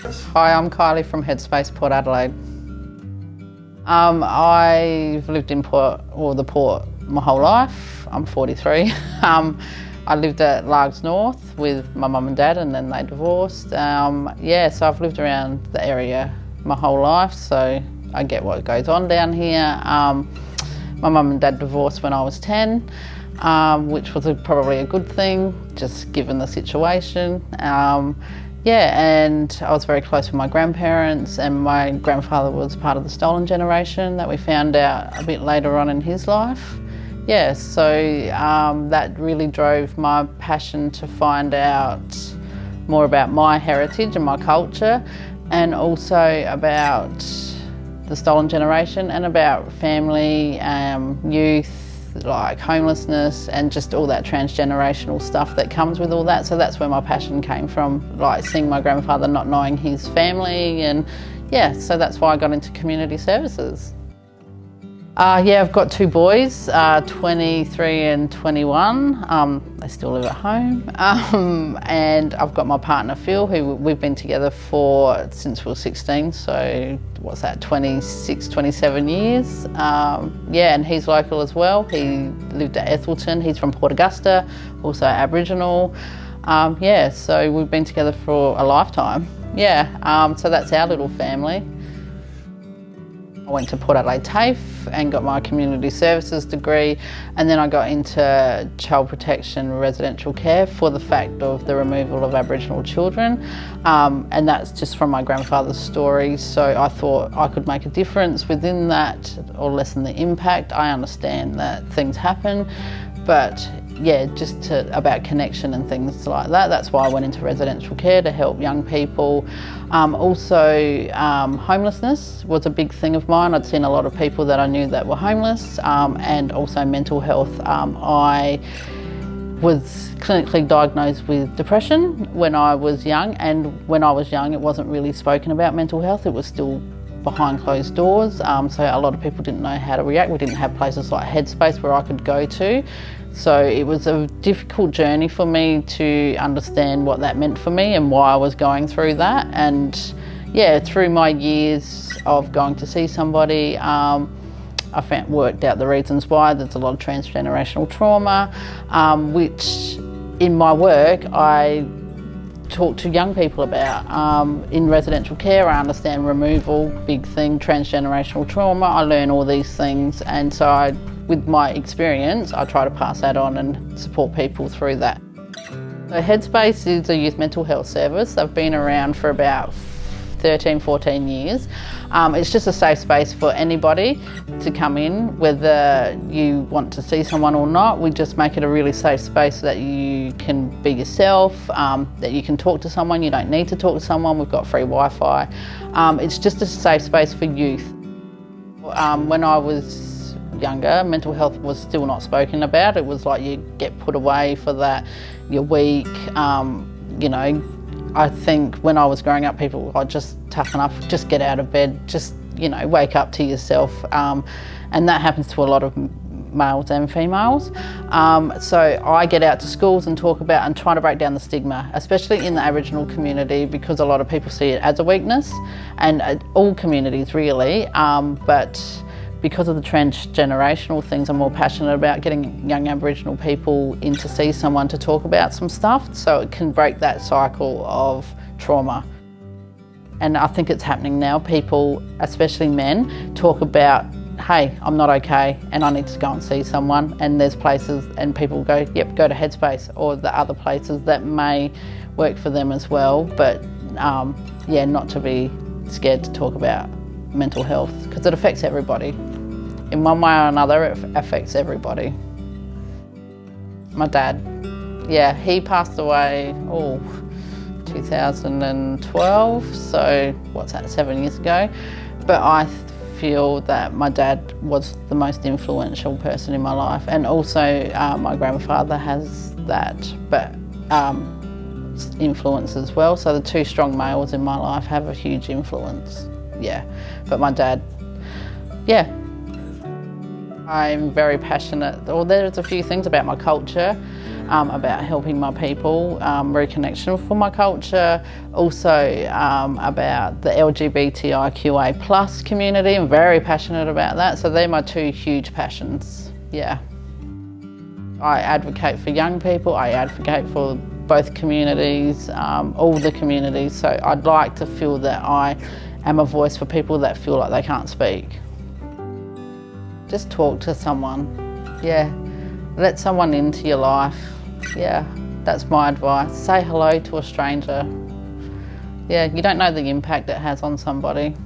Hi, I'm Kylie from Headspace, Port Adelaide. I've lived in the Port my whole life. I'm 43. I lived at Largs North with my mum and dad, and then they divorced. So I've lived around the area my whole life, so I get what goes on down here. My mum and dad divorced when I was 10, which was probably a good thing, just given the situation. And I was very close with my grandparents, and my grandfather was part of the stolen generation that we found out a bit later on in his life. That really drove my passion to find out more about my heritage and my culture, and also about the stolen generation and about family, youth, like homelessness, and just all that transgenerational stuff that comes with all that. So that's where my passion came from, like seeing my grandfather not knowing his family, and so that's why I got into community services. I've got two boys, 23 and 21. They still live at home. And I've got my partner Phil, who we've been together since we were 16, so what's that, 26, 27 years. And he's local as well. He lived at Ethelton. He's from Port Augusta, also Aboriginal. So we've been together for a lifetime. So that's our little family. I went to Port Adelaide TAFE and got my community services degree, and then I got into child protection residential care for the fact of the removal of Aboriginal children, and that's just from my grandfather's story. So I thought I could make a difference within that, or lessen the impact. I understand that things happen, but about connection and things like that. That's why I went into residential care, to help young people. Homelessness was a big thing of mine. I'd seen a lot of people that I knew that were homeless, and also mental health. I was clinically diagnosed with depression when I was young, and when I was young it wasn't really spoken about mental health. It was still behind closed doors, so a lot of people didn't know how to react. We didn't have places like Headspace where I could go to. So it was a difficult journey for me to understand what that meant for me and why I was going through that. And through my years of going to see somebody, I worked out the reasons why. There's a lot of transgenerational trauma, which in my work I talk to young people about. In residential care, I understand removal, big thing, transgenerational trauma. I learn all these things, and so with my experience, I try to pass that on and support people through that. So Headspace is a youth mental health service. They've been around for about 13, 14 years. It's just a safe space for anybody to come in, whether you want to see someone or not. We just make it a really safe space so that you can be yourself, that you can talk to someone. You don't need to talk to someone. We've got free Wi-Fi. It's just a safe space for youth. When I was younger, mental health was still not spoken about. It was like you get put away for that, you're weak. I think when I was growing up, people were just toughen up, just get out of bed, just wake up to yourself, and that happens to a lot of males and females. So I get out to schools and talk about and try to break down the stigma, especially in the Aboriginal community, because a lot of people see it as a weakness, and all communities really, but because of the transgenerational things, I'm more passionate about getting young Aboriginal people in to see someone to talk about some stuff, so it can break that cycle of trauma. And I think it's happening now. People, especially men, talk about, hey, I'm not okay and I need to go and see someone, and there's places and people go, yep, go to Headspace, or the other places that may work for them as well, but not to be scared to talk about mental health, because it affects everybody. In one way or another, it affects everybody. My dad, he passed away 2012, so what's that, 7 years ago. But I feel that my dad was the most influential person in my life, and also my grandfather has that, but influence as well. So the two strong males in my life have a huge influence. But my dad, I'm very passionate. Well, there's a few things about my culture. about helping my people, reconnection for my culture, also about the LGBTIQA plus community. I'm very passionate about that, so they're my two huge passions, yeah. I advocate for young people, I advocate for both communities, all the communities, so I'd like to feel that I am a voice for people that feel like they can't speak. Just talk to someone, yeah. Let someone into your life, yeah, that's my advice. Say hello to a stranger. Yeah, you don't know the impact it has on somebody.